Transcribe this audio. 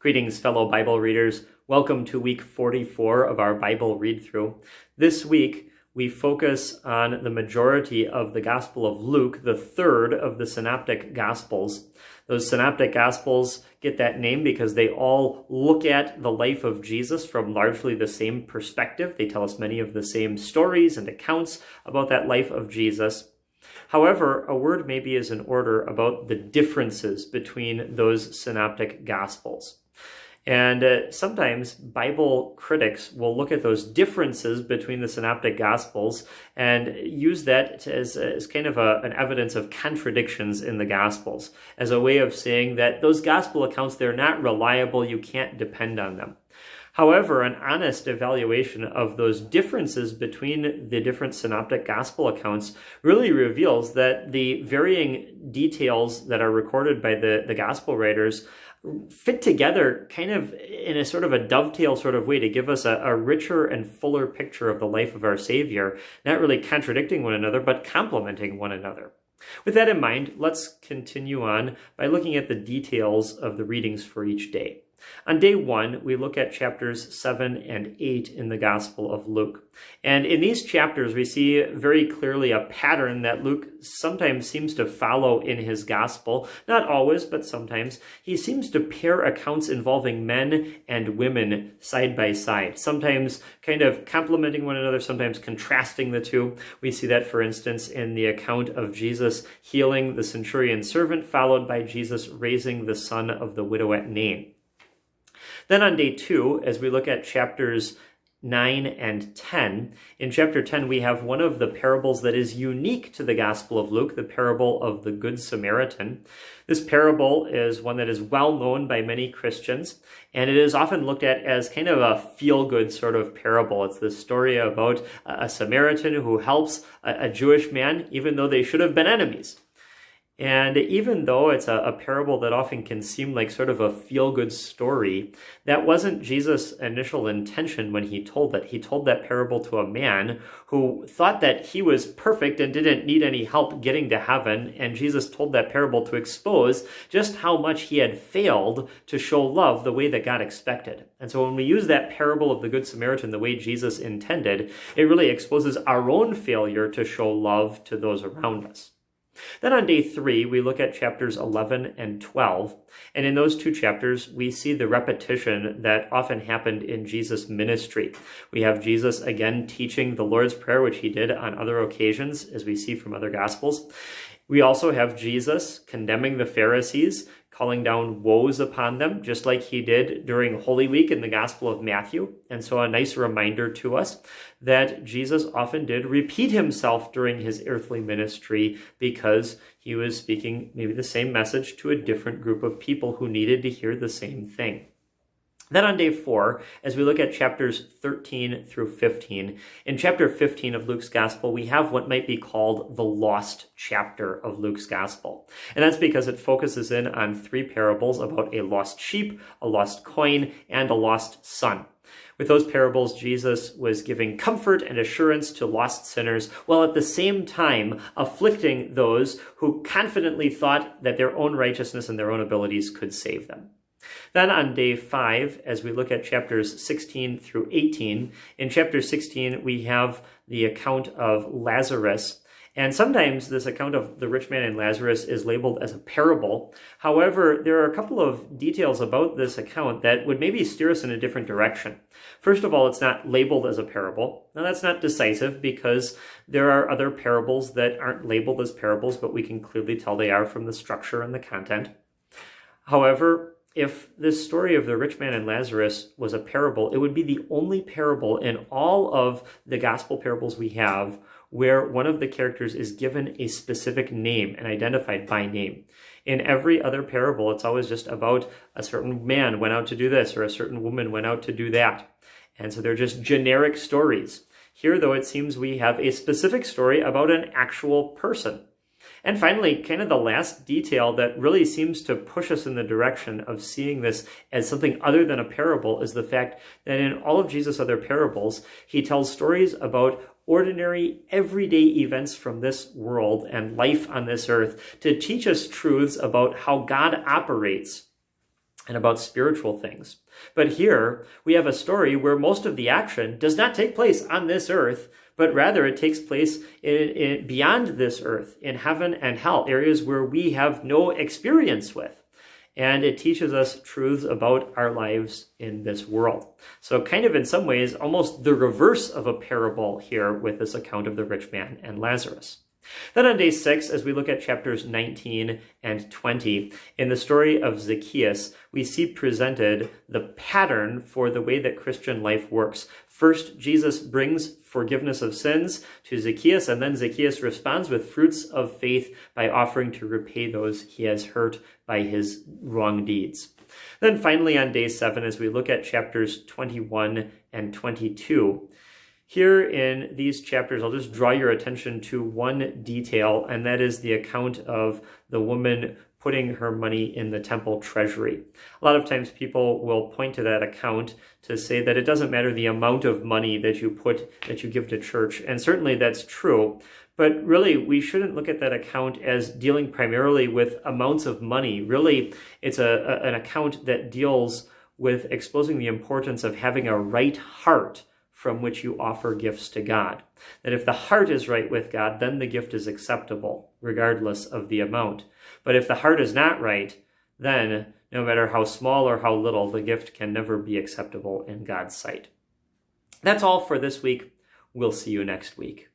Greetings, fellow Bible readers. Welcome to week 44 of our Bible read-through. This week, we focus on the majority of the Gospel of Luke, the third of the Synoptic Gospels. Those Synoptic Gospels get that name because they all look at the life of Jesus from largely the same perspective. They tell us many of the same stories and accounts about that life of Jesus. However, a word maybe is in order about the differences between those Synoptic Gospels. And sometimes Bible critics will look at those differences between the Synoptic Gospels and use that as kind of an evidence of contradictions in the Gospels, as a way of saying that those Gospel accounts, they're not reliable, you can't depend on them. However, an honest evaluation of those differences between the different Synoptic Gospel accounts really reveals that the varying details that are recorded by the Gospel writers fit together kind of in a sort of a dovetail sort of way to give us a richer and fuller picture of the life of our Savior, not really contradicting one another, but complementing one another. With that in mind, let's continue on by looking at the details of the readings for each day. On day 1, we look at chapters 7 and 8 in the Gospel of Luke. And in these chapters, we see very clearly a pattern that Luke sometimes seems to follow in his Gospel. Not always, but sometimes. He seems to pair accounts involving men and women side by side, sometimes kind of complementing one another, sometimes contrasting the two. We see that, for instance, in the account of Jesus healing the centurion's servant, followed by Jesus raising the son of the widow at Nain. Then on day 2, as we look at chapters 9 and 10, in chapter 10 we have one of the parables that is unique to the Gospel of Luke, the parable of the Good Samaritan. This parable is one that is well known by many Christians, and it is often looked at as kind of a feel-good sort of parable. It's the story about a Samaritan who helps a Jewish man, even though they should have been enemies. And even though it's a parable that often can seem like sort of a feel-good story, that wasn't Jesus' initial intention when he told it. He told that parable to a man who thought that he was perfect and didn't need any help getting to heaven, and Jesus told that parable to expose just how much he had failed to show love the way that God expected. And so when we use that parable of the Good Samaritan the way Jesus intended, it really exposes our own failure to show love to those around us. Then on day 3, we look at chapters 11 and 12, and in those two chapters, we see the repetition that often happened in Jesus' ministry. We have Jesus again teaching the Lord's Prayer, which he did on other occasions, as we see from other Gospels. We also have Jesus condemning the Pharisees, calling down woes upon them, just like he did during Holy Week in the Gospel of Matthew. And so a nice reminder to us that Jesus often did repeat himself during his earthly ministry because he was speaking maybe the same message to a different group of people who needed to hear the same thing. Then on day 4, as we look at chapters 13 through 15, in chapter 15 of Luke's Gospel, we have what might be called the lost chapter of Luke's Gospel. And that's because it focuses in on 3 parables about a lost sheep, a lost coin, and a lost son. With those parables, Jesus was giving comfort and assurance to lost sinners, while at the same time afflicting those who confidently thought that their own righteousness and their own abilities could save them. Then on day 5, as we look at chapters 16 through 18, in chapter 16 we have the account of Lazarus. And sometimes this account of the rich man and Lazarus is labeled as a parable. However, there are a couple of details about this account that would maybe steer us in a different direction. First of all, it's not labeled as a parable. Now, that's not decisive because there are other parables that aren't labeled as parables, but we can clearly tell they are from the structure and the content. However, if this story of the rich man and Lazarus was a parable, it would be the only parable in all of the gospel parables we have where one of the characters is given a specific name and identified by name. In every other parable, it's always just about a certain man went out to do this or a certain woman went out to do that. And so they're just generic stories. Here, though, it seems we have a specific story about an actual person. And finally, kind of the last detail that really seems to push us in the direction of seeing this as something other than a parable is the fact that in all of Jesus' other parables, he tells stories about ordinary, everyday events from this world and life on this earth to teach us truths about how God operates and about spiritual things. But here we have a story where most of the action does not take place on this earth, but rather it takes place beyond this earth, in heaven and hell, areas where we have no experience with. And it teaches us truths about our lives in this world. So kind of in some ways, almost the reverse of a parable here with this account of the rich man and Lazarus. Then on day 6, as we look at chapters 19 and 20, in the story of Zacchaeus, we see presented the pattern for the way that Christian life works. First, Jesus brings forgiveness of sins to Zacchaeus, and then Zacchaeus responds with fruits of faith by offering to repay those he has hurt by his wrong deeds. Then finally on day 7, as we look at chapters 21 and 22, here in these chapters, I'll just draw your attention to one detail, and that is the account of the woman putting her money in the temple treasury. A lot of times people will point to that account to say that it doesn't matter the amount of money that you give to church, and certainly that's true. But really, we shouldn't look at that account as dealing primarily with amounts of money. Really, it's an account that deals with exposing the importance of having a right heart from which you offer gifts to God. That if the heart is right with God, then the gift is acceptable, regardless of the amount. But if the heart is not right, then no matter how small or how little, the gift can never be acceptable in God's sight. That's all for this week. We'll see you next week.